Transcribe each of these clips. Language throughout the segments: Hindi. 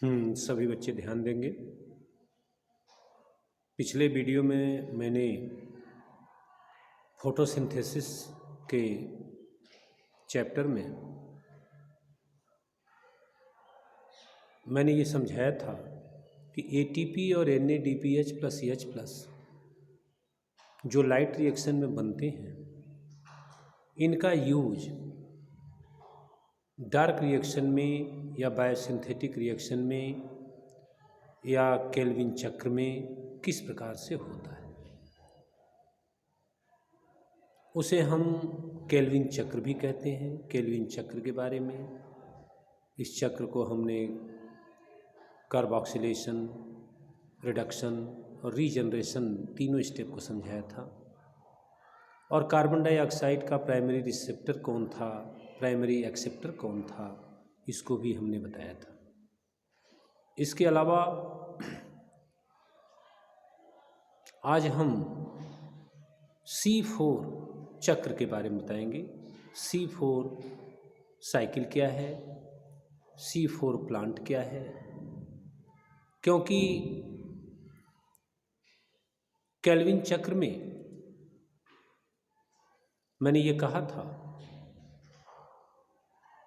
सभी बच्चे ध्यान देंगे। पिछले वीडियो में मैंने फोटोसिंथेसिस के चैप्टर में मैंने ये समझाया था कि एटीपी और NADPH प्लस H प्लस जो लाइट रिएक्शन में बनते हैं, इनका यूज डार्क रिएक्शन में या बायोसिंथेटिक रिएक्शन में या केल्विन चक्र में किस प्रकार से होता है, उसे हम केल्विन चक्र भी कहते हैं। केल्विन चक्र के बारे में, इस चक्र को हमने कार्बोक्सिलेशन, रिडक्शन और रीजनरेशन तीनों स्टेप को समझाया था। और कार्बन डाइऑक्साइड का प्राइमरी रिसेप्टर कौन था, प्राइमरी एक्सेप्टर कौन था, इसको भी हमने बताया था। इसके अलावा आज हम C4 चक्र के बारे में बताएंगे। C4 साइकिल क्या है, C4 प्लांट क्या है, क्योंकि केल्विन चक्र में मैंने ये कहा था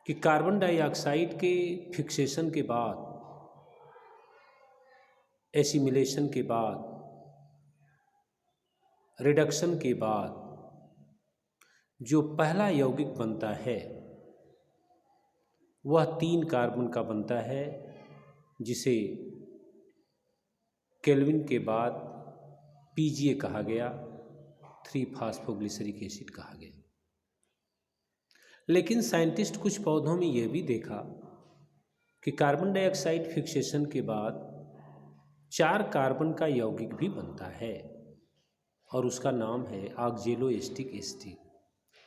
कि कार्बन डाइऑक्साइड के फिक्सेशन के बाद, एसिमिलेशन के बाद, रिडक्शन के बाद जो पहला यौगिक बनता है वह 3 कार्बन का बनता है, जिसे केल्विन के बाद PGA कहा गया, 3-फॉस्फोग्लिसरिक एसिड कहा गया। लेकिन साइंटिस्ट कुछ पौधों में यह भी देखा कि कार्बन डाइऑक्साइड फिक्सेशन के बाद 4 कार्बन का यौगिक भी बनता है और उसका नाम है ऑक्जेलोएस्टिक एसिड,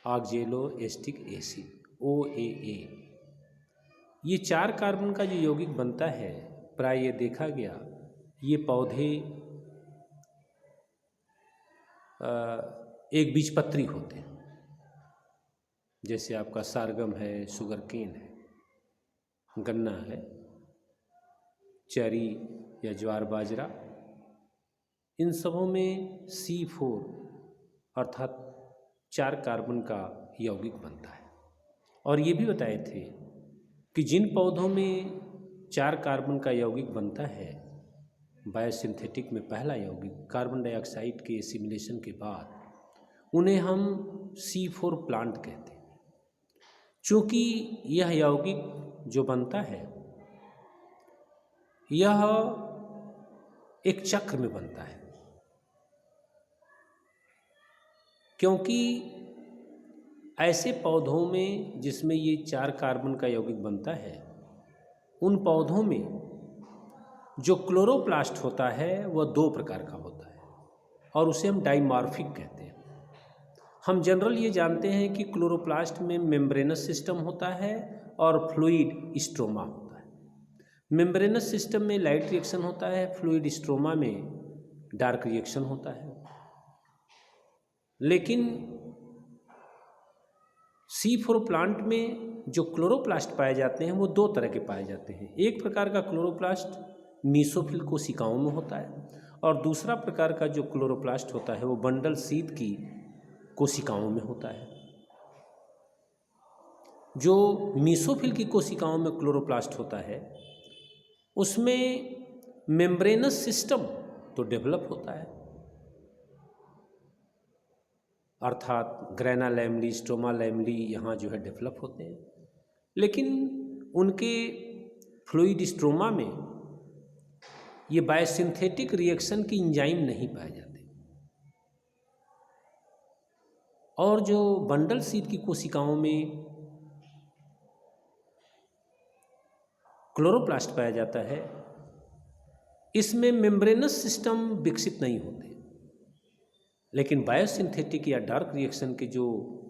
ऑक्जेलोएस्टिक एसिड OAA। ये 4 कार्बन का जो यौगिक बनता है, प्राय ये देखा गया ये पौधे एक बीजपत्री होते हैं। जैसे आपका सारगम है, शुगर केन है, गन्ना है, चरी या ज्वार बाजरा, इन सबों में C4 अर्थात 4 कार्बन का यौगिक बनता है। और ये भी बताए थे कि जिन पौधों में 4 कार्बन का यौगिक बनता है, बायोसिंथेटिक में पहला यौगिक कार्बन डाइऑक्साइड के एसिमिलेशन के बाद, उन्हें हम C4 प्लांट कहते हैं। चूँकि यह यौगिक जो बनता है यह एक चक्र में बनता है, क्योंकि ऐसे पौधों में जिसमें ये 4 कार्बन का यौगिक बनता है, उन पौधों में जो क्लोरोप्लास्ट होता है वह 2 प्रकार का होता है और उसे हम डाइमॉर्फिक कहते हैं। हम जनरल ये जानते हैं कि क्लोरोप्लास्ट में मेम्ब्रेनस सिस्टम होता है और फ्लूइड स्ट्रोमा होता है। मेम्ब्रेनस सिस्टम में लाइट रिएक्शन होता है, फ्लूइड स्ट्रोमा में डार्क रिएक्शन होता है। लेकिन C4 प्लांट में जो क्लोरोप्लास्ट पाए जाते हैं वो 2 तरह के पाए जाते हैं। एक प्रकार का क्लोरोप्लास्ट मीसोफिल कोशिकाओं में होता है और दूसरा प्रकार का जो क्लोरोप्लास्ट होता है वो बंडल शीथ की कोशिकाओं में होता है। जो मीसोफिल की कोशिकाओं में क्लोरोप्लास्ट होता है उसमें मेम्ब्रेनस सिस्टम तो डेवलप होता है, अर्थात ग्रेना लैमली, स्ट्रोमा लैमली यहाँ जो है डेवलप होते हैं, लेकिन उनके फ्लूइड स्ट्रोमा में ये बायोसिंथेटिक रिएक्शन की एंजाइम नहीं पाए जाते। और जो बंडल शीथ की कोशिकाओं में क्लोरोप्लास्ट पाया जाता है, इसमें मेम्ब्रेनस सिस्टम विकसित नहीं होते, लेकिन बायोसिंथेटिक या डार्क रिएक्शन के जो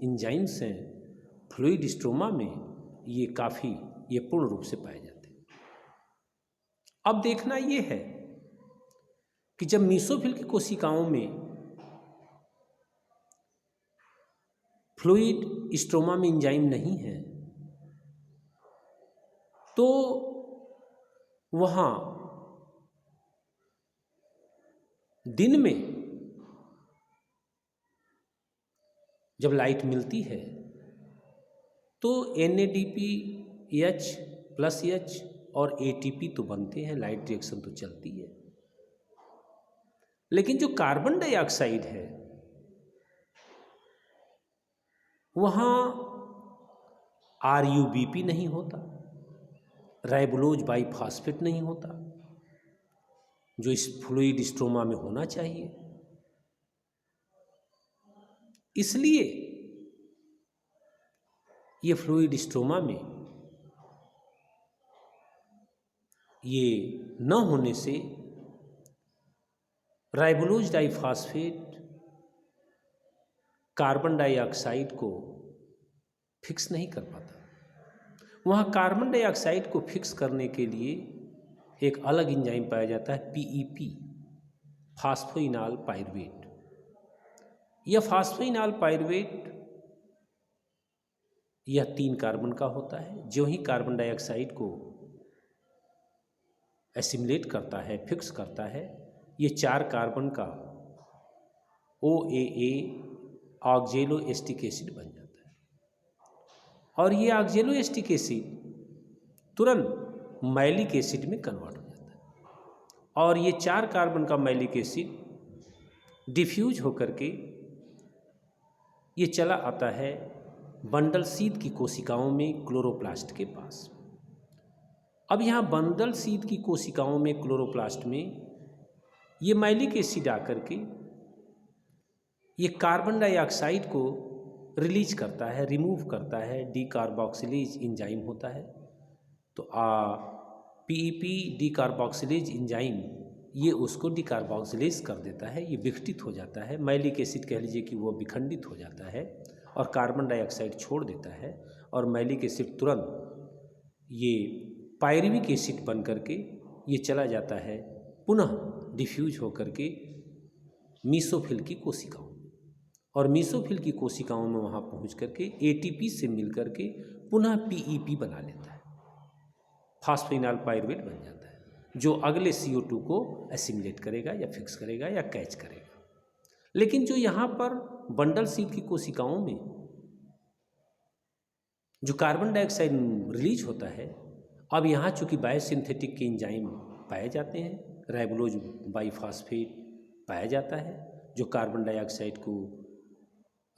एंजाइम्स हैं फ्लूइड स्ट्रोमा में ये पूर्ण रूप से पाए जाते हैं। अब देखना ये है कि जब मीसोफिल की कोशिकाओं में फ्लूइड स्ट्रोमा में एंजाइम नहीं है तो वहाँ दिन में जब लाइट मिलती है तो NADPH+H और ATP तो बनते हैं, लाइट रिएक्शन तो चलती है। लेकिन जो कार्बन डाइऑक्साइड है वहाँ RUBP नहीं होता, राइबोलोज बाइफॉस्फेट नहीं होता, जो इस फ्लूइड स्ट्रोमा में होना चाहिए। इसलिए ये फ्लूइड स्ट्रोमा में ये न होने से राइबोलोज डाइफॉस्फेट कार्बन डाइऑक्साइड को फिक्स नहीं कर पाता। वहाँ कार्बन डाइऑक्साइड को फिक्स करने के लिए एक अलग एंजाइम पाया जाता है, PEP, फास्फोइनॉल पाइरुवेट। यह फास्फोइनॉल पाइरुवेट यह 3 कार्बन का होता है। जो ही कार्बन डाइऑक्साइड को एसिमिलेट करता है, फिक्स करता है, ये 4 कार्बन का OAA ऑक्जेलो एस्टिक एसिड बन जाता है और ये ऑक्जेलो एस्टिक एसिड तुरंत मैलिक एसिड में कन्वर्ट हो जाता है और ये 4 कार्बन का मैलिक एसिड डिफ्यूज होकर के ये चला आता है बंडल सीद की कोशिकाओं में क्लोरोप्लास्ट के पास। अब यहाँ बंडल सीद की कोशिकाओं में क्लोरोप्लास्ट में ये मैलिक एसिड आकर के ये कार्बन डाइऑक्साइड को रिलीज करता है, रिमूव करता है, डीकार्बोक्सिलेज एंजाइम होता है। तो PEP डीकार्बोक्सिलेज एंजाइम ये उसको डीकार्बोक्सिलेज कर देता है, ये विघटित हो जाता है, मैलिक एसिड कह लीजिए कि वो विखंडित हो जाता है और कार्बन डाइऑक्साइड छोड़ देता है और मैलिक एसिड तुरंत ये पायरुविक एसिड बन करके ये चला जाता है पुनः डिफ्यूज होकर के मीसोफिल की कोशिकाओं में और मीसोफिल की कोशिकाओं में वहाँ पहुँच करके ATP से मिल करके पुनः PEP बना लेता है, फास्फोइनॉल पाइरुवेट बन जाता है, जो अगले CO2 को एसिमिलेट करेगा या फिक्स करेगा या कैच करेगा। लेकिन जो यहाँ पर बंडल सीड की कोशिकाओं में जो कार्बन डाइऑक्साइड रिलीज होता है, अब यहाँ चूँकि बायोसिंथेटिक के एंजाइम पाए जाते हैं, राइबोलोज बाइफॉस्फेट पाया जाता है जो कार्बन डाइऑक्साइड को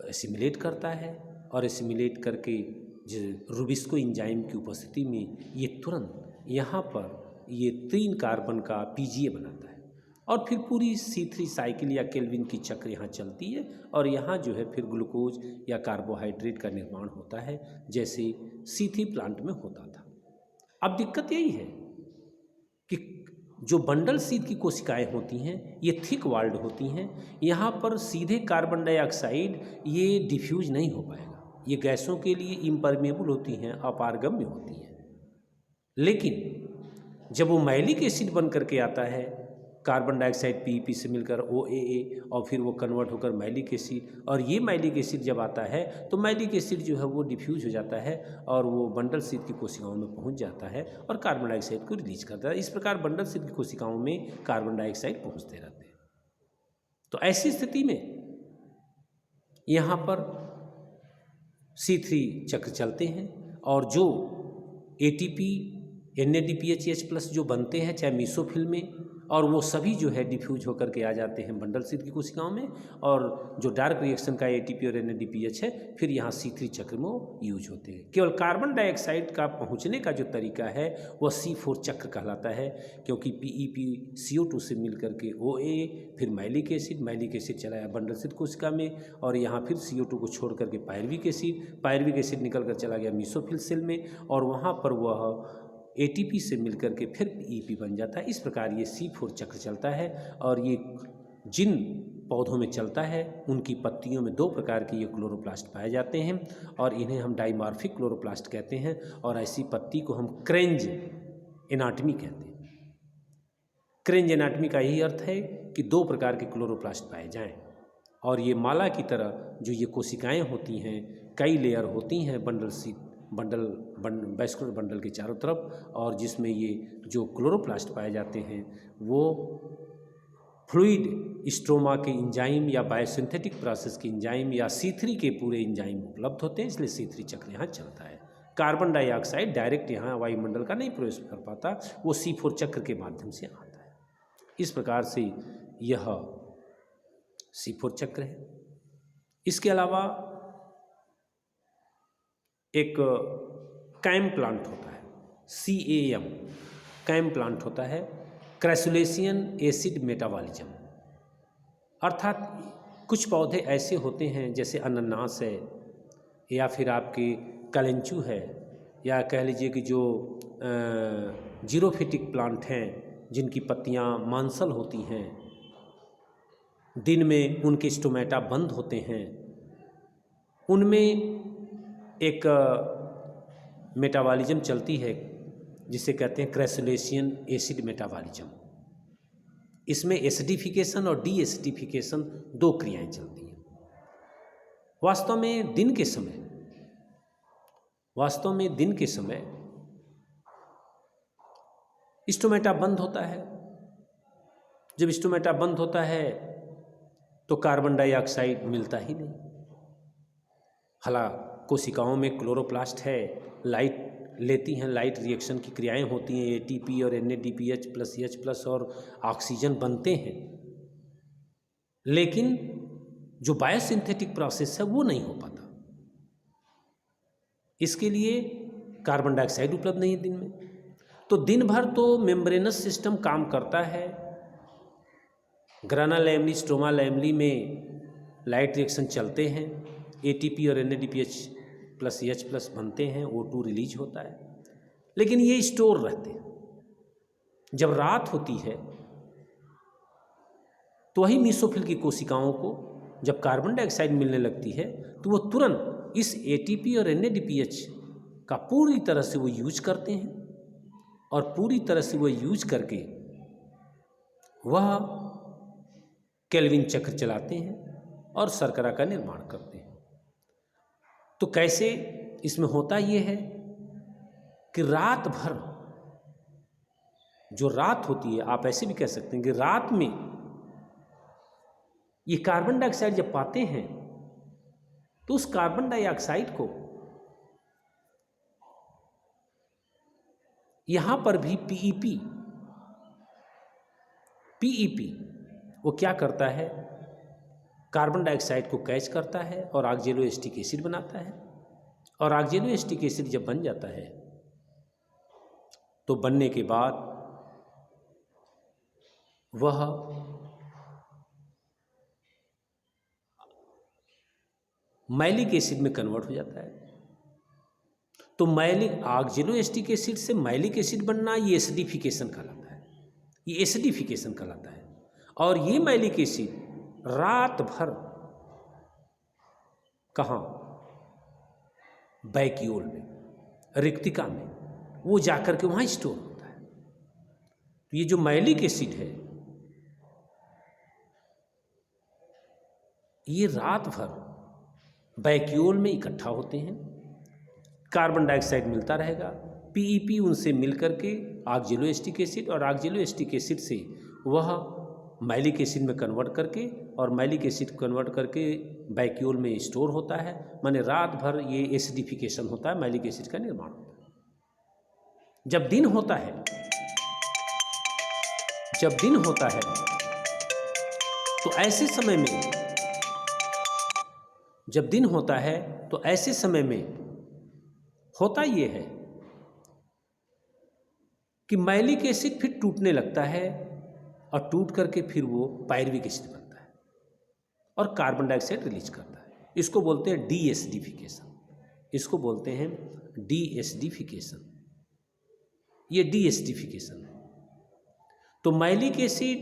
एसिमिलेट करता है और एसिमिलेट करके रुबिस्को एंजाइम की उपस्थिति में ये तुरंत यहाँ पर ये 3 कार्बन का PGA बनाता है और फिर पूरी C3 साइकिल या केल्विन की चक्र यहाँ चलती है और यहाँ जो है फिर ग्लूकोज या कार्बोहाइड्रेट का निर्माण होता है जैसे C3 प्लांट में होता था। अब दिक्कत यही है कि जो बंडल सीड की कोशिकाएं होती हैं ये थिक वॉल्ड होती हैं, यहाँ पर सीधे कार्बन डाइऑक्साइड ये डिफ्यूज नहीं हो पाएगा, ये गैसों के लिए इम्परमेबल होती हैं, अपारगम्य होती हैं। लेकिन जब वो मैलिक एसिड बन करके आता है, कार्बन डाइऑक्साइड PEP से मिलकर OAA और फिर वो कन्वर्ट होकर मैलिक एसिड, और ये मैलिक एसिड जब आता है तो मैलिक एसिड जो है वो डिफ्यूज हो जाता है और वो बंडल सीड की कोशिकाओं में पहुंच जाता है और कार्बन डाइऑक्साइड को रिलीज करता है। इस प्रकार बंडल सीड की कोशिकाओं में कार्बन डाइऑक्साइड पहुंचते रहते हैं। तो ऐसी स्थिति में यहाँ पर C3 चक्र चलते हैं और जो ATP NADPH+ जो बनते हैं चाहे मीसोफिल में, और वो सभी जो है डिफ्यूज होकर के आ जाते हैं बंडल सीड की कोशिकाओं में, और जो डार्क रिएक्शन का ATP और NADPH है फिर यहाँ C3 चक्र में वो यूज होते हैं। केवल कार्बन डाइऑक्साइड का पहुँचने का जो तरीका है वह C4 चक्र कहलाता है, क्योंकि PEP CO2 से मिल करके OA, फिर मैलिक एसिड चलाया बंडल सीड कोशिका में और यहाँ फिर CO2 को छोड़ करके पायरुविक एसिड निकल कर चला गया मीसोफिल सेल में और वहाँ पर वह ATP से मिलकर के फिर PEP बन जाता है। इस प्रकार ये C4 चक्र चलता है और ये जिन पौधों में चलता है उनकी पत्तियों में 2 प्रकार के ये क्लोरोप्लास्ट पाए जाते हैं और इन्हें हम डाइमॉर्फिक क्लोरोप्लास्ट कहते हैं और ऐसी पत्ती को हम क्रेंज एनाटमी कहते हैं। क्रेंज एनाटमी का यही अर्थ है कि 2 प्रकार के क्लोरोप्लास्ट पाए जाएं और ये माला की तरह जो ये कोशिकाएँ होती हैं, कई लेयर होती हैं बंडल सीड वैस्कुलर बंडल के चारों तरफ, और जिसमें ये जो क्लोरोप्लास्ट पाए जाते हैं वो फ्लूइड स्ट्रोमा के इंजाइम या बायोसिंथेटिक प्रोसेस के इंजाइम या C3 के पूरे इंजाइम उपलब्ध होते हैं, इसलिए C3 चक्र यहाँ चलता है। कार्बन डाइऑक्साइड डायरेक्ट यहाँ वायुमंडल का नहीं प्रवेश कर पाता, वो C4 चक्र के माध्यम से आता है। इस प्रकार से यह C4 चक्र है। इसके अलावा एक कैम प्लांट होता है, CAM कैम प्लांट होता है, क्रैसुलेशियन एसिड मेटाबॉलिज्म। अर्थात कुछ पौधे ऐसे होते हैं जैसे अनानास है या फिर आपके कलेंचू है, या कह लीजिए कि जो जीरोफिटिक प्लांट हैं जिनकी पत्तियां मांसल होती हैं, दिन में उनके स्टोमेटा बंद होते हैं, उनमें एक मेटाबॉलिज्म चलती है जिसे कहते हैं क्रैसुलेशियन एसिड मेटाबॉलिज्म। इसमें एसिडिफिकेशन और डी एसिडिफिकेशन दो क्रियाएं चलती हैं। वास्तव में दिन के समय स्टोमेटा बंद होता है। जब स्टोमेटा बंद होता है तो कार्बन डाइऑक्साइड मिलता ही नहीं। हालांकि कोशिकाओं में क्लोरोप्लास्ट है, लाइट लेती हैं, लाइट रिएक्शन की क्रियाएं होती हैं, ATP और NADPH प्लस H+ और ऑक्सीजन बनते हैं, लेकिन जो बायोसिंथेटिक प्रोसेस है वो नहीं हो पाता। इसके लिए कार्बन डाइऑक्साइड उपलब्ध नहीं है दिन में। तो दिन भर तो मेम्ब्रेनस सिस्टम काम करता है, ग्राना लैमली, स्ट्रोमा लैमली में लाइट रिएक्शन चलते हैं, ATP और NADPH प्लस H+ बनते हैं, O2 रिलीज होता है, लेकिन ये स्टोर रहते हैं। जब रात होती है तो वही मीसोफिल की कोशिकाओं को जब कार्बन डाइऑक्साइड मिलने लगती है तो वो तुरंत इस ATP और NADPH का पूरी तरह से वो यूज करते हैं, और पूरी तरह से वो यूज करके वह केल्विन चक्र चलाते हैं और शर्करा का निर्माण करते हैं। तो कैसे इसमें होता ये है कि रात भर जो रात होती है, आप ऐसे भी कह सकते हैं कि रात में ये कार्बन डाइऑक्साइड जब पाते हैं तो उस कार्बन डाइऑक्साइड को यहां पर भी पीईपी वो क्या करता है, कार्बन डाइऑक्साइड को कैच करता है और ऑक्जेलोएसिटिक एसिड बनाता है। और ऑक्जेलोएसिटिक एसिड जब बन जाता है तो बनने के बाद वह मैलिक एसिड में कन्वर्ट हो जाता है। तो मैलिक ऑक्जेलोएसिटिक एसिड से मैलिक एसिड बनना ये एसिडिफिकेशन कहलाता है, ये एसिडिफिकेशन कहलाता है। और ये मैलिक एसिड रात भर कहाँ, वैक्यूल में, रिक्तिका में, वो जाकर के वहाँ स्टोर होता है। तो ये जो मैलिक एसिड है ये रात भर वैक्यूल में इकट्ठा होते हैं, कार्बन डाइऑक्साइड मिलता रहेगा, पीईपी उनसे मिलकर के ऑक्जेलोएसिटिक एसिड, और ऑक्जेलोएसिटिक एसिड से वह मैलिक एसिड में कन्वर्ट करके, और मैलिक एसिड कन्वर्ट करके वैक्यूल में स्टोर होता है। माने रात भर ये एसिडिफिकेशन होता है, मैलिक एसिड का निर्माण होता है। जब दिन होता है तो ऐसे समय में, जब दिन होता है तो ऐसे समय में होता ये है कि मैलिक एसिड फिर टूटने लगता है, और टूट करके फिर वो पायरुविक एसिड बनता है और कार्बन डाइऑक्साइड रिलीज करता है। इसको बोलते हैं डीएसिडिफिकेशन। ये डीएसिडिफिकेशन है। तो मैलिक एसिड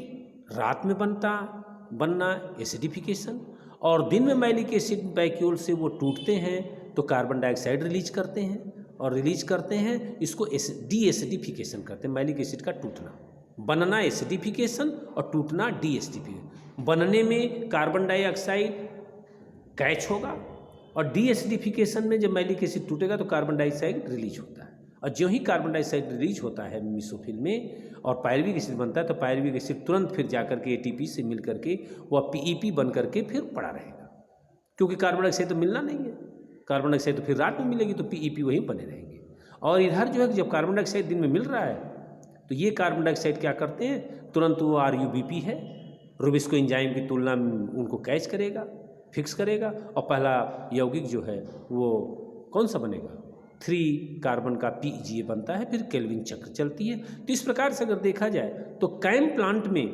रात में बनना एसिडिफिकेशन, और दिन में मैलिक एसिड वैक्यूल से वो टूटते हैं तो कार्बन डाइऑक्साइड रिलीज करते हैं, इसको डीएसिडिफिकेशन करते हैं। मैलिक एसिड का टूटना, बनना एसिडिफिकेशन और टूटना डीएसिडिफिकेशन। बनने में कार्बन डाइऑक्साइड कैच होगा और डीएसिडिफिकेशन में जब मैलिक एसिड टूटेगा तो कार्बन डाइऑक्साइड रिलीज होता है, और जो ही कार्बन डाइऑक्साइड रिलीज होता है मीसोफिल में और पायरुविक एसिड बनता है, तो पायरुविक एसिड तुरंत फिर जाकर के एटीपी से मिल करके वह पीईपी बन करके फिर पड़ा रहेगा, क्योंकि कार्बन डाइऑक्साइड तो मिलना नहीं है, कार्बन डाइऑक्साइड तो फिर रात में मिलेगी, तो पीईपी वहीं बने रहेंगे। और इधर जो है जब कार्बन डाइऑक्साइड दिन में मिल रहा है तो ये कार्बन डाइऑक्साइड क्या करते हैं, तुरंत वो RUBP है, रूबिस्को एंजाइम की तुलना में उनको कैच करेगा, फिक्स करेगा, और पहला यौगिक जो है वो कौन सा बनेगा, 3 कार्बन का PGA बनता है, फिर केल्विन चक्र चलती है। तो इस प्रकार से अगर देखा जाए तो कैम प्लांट में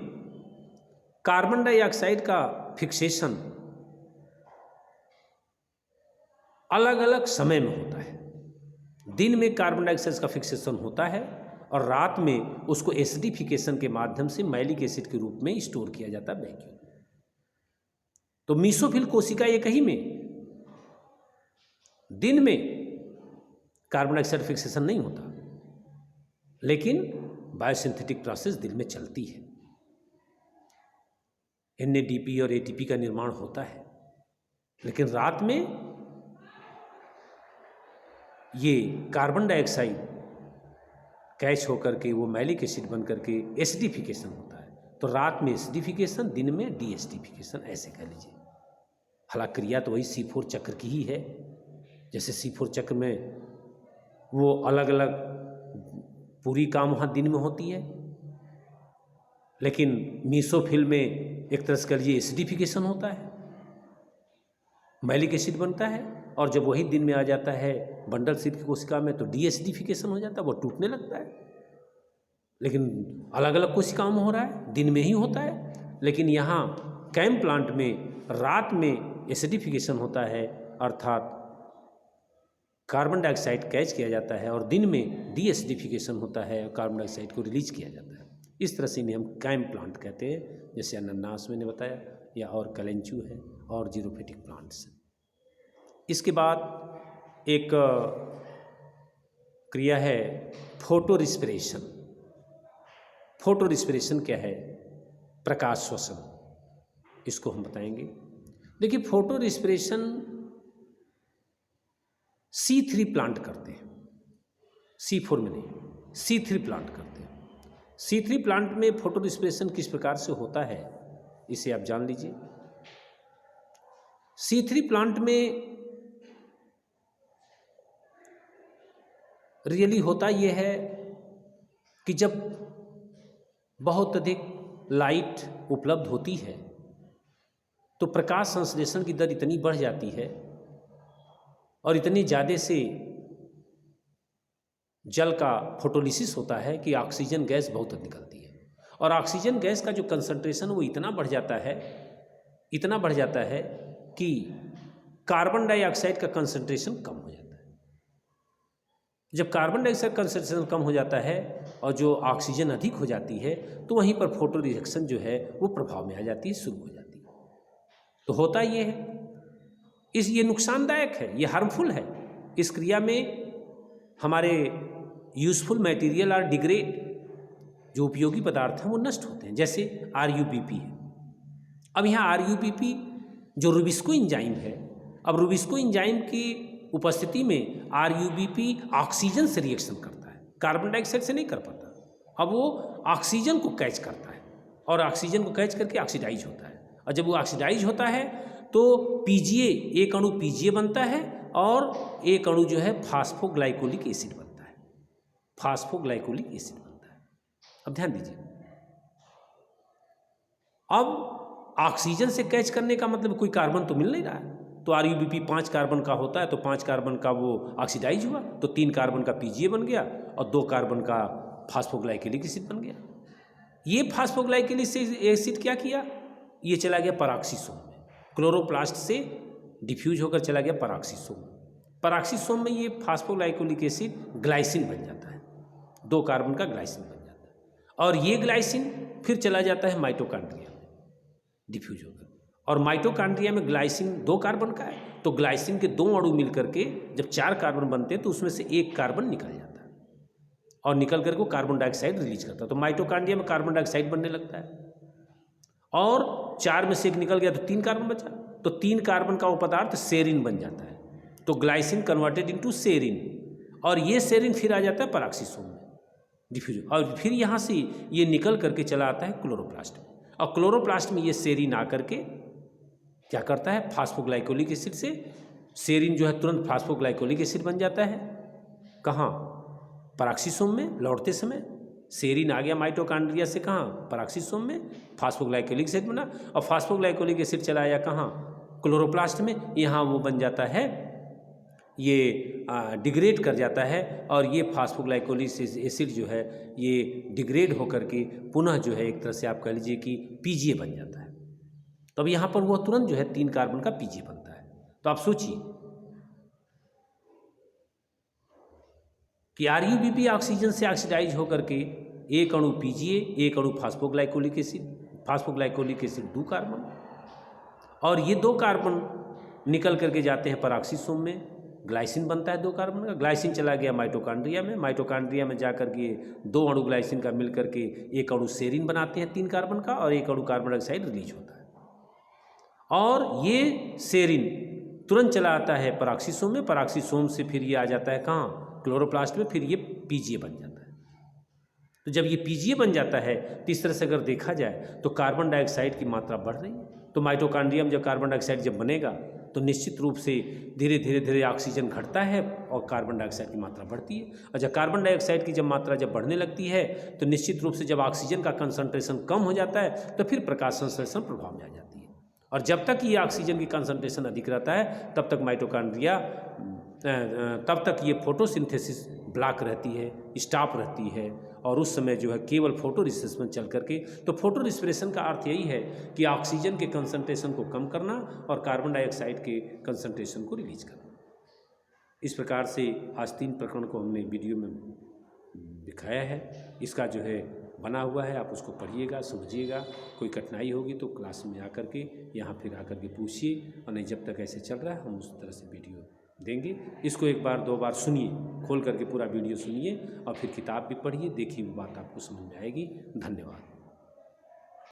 कार्बन डाइऑक्साइड का फिक्सेशन अलग अलग समय में होता है। दिन में कार्बन डाइऑक्साइड का फिक्सेशन होता है और रात में उसको एसिडिफिकेशन के माध्यम से मैलिक एसिड के रूप में स्टोर किया जाता है वैक्यूम। तो मीसोफिल कोशिका एक ही में दिन में कार्बन डाइऑक्साइड फिक्सेशन नहीं होता, लेकिन बायोसिंथेटिक प्रोसेस दिन में चलती है, NADP और ATP का निर्माण होता है, लेकिन रात में ये कार्बन डाइऑक्साइड कैच होकर के वो मैलिक एसिड बन करके एसिडिफिकेशन होता है। तो रात में एसिडिफिकेशन, दिन में डीएसिडिफिकेशन, ऐसे कह लीजिए। हालांकि क्रिया तो वही C4 चक्र की ही है, जैसे C4 चक्र में वो अलग अलग पूरी काम वहाँ दिन में होती है, लेकिन मीसोफिल में एक तरह से कह लीजिए एसिडिफिकेशन होता है, मैलिक एसिड बनता है, और जब वही दिन में आ जाता है बंडल सिर की कोशिका में तो डीएसिडिफिकेशन हो जाता है, वो टूटने लगता है। लेकिन अलग अलग कोशिकाओं में हो रहा है, दिन में ही होता है, लेकिन यहाँ कैम प्लांट में रात में एसिडिफिकेशन होता है, अर्थात कार्बन डाइऑक्साइड कैच किया जाता है, और दिन में डीएसिडिफिकेशन होता है, कार्बन डाइऑक्साइड को रिलीज किया जाता है। इस तरह से इन्हें हम कैम प्लांट कहते हैं, जैसे अनानास मैंने बताया, या और कलेंचू है और जीरोफिटिक प्लांट्स। इसके बाद एक क्रिया है फोटो रिस्पिरेशन। फोटो रिस्पिरेशन क्या है? प्रकाश श्वसन, इसको हम बताएंगे। देखिए, फोटो रिस्पिरेशन C3 प्लांट करते हैं, C4 में नहीं, C3 प्लांट करते हैं। C3 प्लांट में फोटो रिस्पिरेशन किस प्रकार से होता है, इसे आप जान लीजिए। C3 प्लांट में रियली होता यह है कि जब बहुत अधिक लाइट उपलब्ध होती है तो प्रकाश संश्लेषण की दर इतनी बढ़ जाती है और इतनी ज़्यादा से जल का फोटोलिसिस होता है कि ऑक्सीजन गैस बहुत निकलती है, और ऑक्सीजन गैस का जो कंसंट्रेशन वो इतना बढ़ जाता है कि कार्बन डाइऑक्साइड का कंसंट्रेशन कम हो जाता है। जब कार्बन डाइऑक्साइड कंसंट्रेशन कम हो जाता है और जो ऑक्सीजन अधिक हो जाती है, तो वहीं पर फोटो रिएक्शन जो है वो प्रभाव में आ जाती है, शुरू हो जाती है। तो होता ये है, ये नुकसानदायक है, ये हार्मफुल है। इस क्रिया में हमारे यूजफुल मटेरियल और डिग्रेड, जो उपयोगी पदार्थ हैं वो नष्ट होते हैं, जैसे RUBP है। अब यहाँ RUBP जो रूबिस्को एंजाइम है, अब रूबिस्को एंजाइम की उपस्थिति में RUBP ऑक्सीजन से रिएक्शन करता है, कार्बन डाइऑक्साइड से नहीं कर पाता। अब वो ऑक्सीजन को कैच करता है और ऑक्सीजन को कैच करके ऑक्सीडाइज होता है, और जब वो ऑक्सीडाइज होता है तो PGA, एक अणु PGA बनता है और एक अणु जो है फास्फोग्लाइकोलिक एसिड बनता है, फास्फोग्लाइकोलिक एसिड बनता है। अब ध्यान दीजिए, अब ऑक्सीजन से कैच करने का मतलब कोई कार्बन तो मिल नहीं रहा है, तो RUBP 5 कार्बन का होता है, तो 5 कार्बन का वो ऑक्सीडाइज हुआ, तो 3 कार्बन का PGA बन गया और 2 कार्बन का फास्फोग्लाइकोलिक एसिड बन गया। ये फास्फोग्लाइकोलिक एसिड क्या किया, ये चला गया परऑक्सीसोम में, क्लोरोप्लास्ट से डिफ्यूज होकर चला गया परऑक्सीसोम। परऑक्सीसोम में ये फास्फोग्लाइकोलिक एसिड ग्लाइसिन बन जाता है, 2 कार्बन का ग्लाइसिन बन जाता है, और ये ग्लाइसिन फिर चला जाता है माइटोकॉन्ड्रिया में डिफ्यूज होकर, और माइटोकॉन्ड्रिया में ग्लाइसिन 2 कार्बन का है, तो ग्लाइसिन के 2 अणु मिल करके जब 4 कार्बन बनते हैं तो उसमें से 1 कार्बन निकल जाता है और निकल करके वो कार्बन डाइऑक्साइड रिलीज करता है, तो माइटोकॉन्ड्रिया में कार्बन डाइऑक्साइड बनने लगता है, और 4 में से 1 निकल गया तो 3 कार्बन बचा, तो 3 कार्बन का वो पदार्थ सेरिन बन जाता है। तो ग्लाइसिन कन्वर्टेड इनटू सेरिन, और ये सेरिन फिर आ जाता है पैराक्सीसोम में डिफ्यूजन, और फिर यहाँ से ये निकल करके चला आता है क्लोरोप्लास्ट में, और क्लोरोप्लास्ट में ये सेरिन आकर के क्या करता है, फास्फोग्लाइकोलिक एसिड से सेरिन जो है तुरंत फास्फोग्लाइकोलिक एसिड बन जाता है। कहाँ, पैराक्सीसोम में लौटते समय सेरिन आ गया माइटोकॉन्ड्रिया से, कहाँ, पैराक्सीसोम में फास्फोग्लाइकोलिक एसिड बना, और फास्फोग्लाइकोलिक एसिड चला आया कहाँ, क्लोरोप्लास्ट में। यहाँ वो बन जाता है, ये डिग्रेड कर जाता है, और ये फास्फोग्लाइकोलिक एसिड जो है ये डिग्रेड होकर के पुनः जो है एक तरह से आप कह लीजिए कि पीजीए बन जाता है। तो अब यहाँ पर वो तुरंत जो है 3 कार्बन का पीजीए बनता है। तो आप सोचिए कि आरयूबीपी ऑक्सीजन से ऑक्सीडाइज होकर के एक अणु पीजीए, एक अणु फास्फोग्लाइकोलिक एसिड 2 कार्बन, और ये 2 कार्बन निकल करके जाते हैं पैराक्सीसोम में, ग्लाइसिन बनता है 2 कार्बन का। ग्लाइसिन चला गया माइटोकॉन्ड्रिया में, माइटोकॉन्ड्रिया में जाकर के 2 अणु ग्लाइसिन का मिलकर के एक अणु सेरिन बनाते हैं 3 कार्बन का, और एक अणु कार्बन डाइऑक्साइड रिलीज होता है, और ये सेरिन तुरंत चला आता है पैराक्सीसोम में, पैराक्सीसोम से फिर ये आ जाता है कहाँ, क्लोरोप्लास्ट में, फिर ये पीजीए बन जाता है। तो जब ये पीजीए बन जाता है तो इस तरह से अगर देखा जाए तो कार्बन डाइऑक्साइड की मात्रा बढ़ रही है। तो माइटोकॉन्ड्रिया में जब कार्बन डाइऑक्साइड जब बनेगा तो निश्चित रूप से धीरे धीरे ऑक्सीजन घटता है और कार्बन डाइऑक्साइड की मात्रा बढ़ती है, और जब कार्बन डाइऑक्साइड की जब मात्रा जब बढ़ने लगती है तो निश्चित रूप से जब ऑक्सीजन का कंसंट्रेशन कम हो जाता है तो फिर प्रकाश संश्लेषण प्रभाव में आ जाती है, और जब तक ये ऑक्सीजन की कंसंट्रेशन अधिक रहता है तब तक माइटोकॉन्ड्रिया तब तक ये फोटोसिंथेसिस ब्लॉक रहती है, स्टॉप रहती है, और उस समय जो है केवल फोटो रिस्पिरेशन चल करके। तो फोटो रिस्पिरेशन का अर्थ यही है कि ऑक्सीजन के कंसंट्रेशन को कम करना और कार्बन डाइऑक्साइड के कंसंट्रेशन को रिलीज करना। इस प्रकार से आज 3 प्रकरण को हमने वीडियो में दिखाया है। इसका जो है बना हुआ है, आप उसको पढ़िएगा, समझिएगा। कोई कठिनाई होगी तो क्लास में आकर के यहाँ फिर आकर के पूछिए, और नहीं जब तक ऐसे चल रहा है हम उस तरह से वीडियो देंगे। इसको 1 बार 2 बार सुनिए, खोल करके पूरा वीडियो सुनिए, और फिर किताब भी पढ़िए, देखिए वो बात आपको समझ में आएगी। धन्यवाद।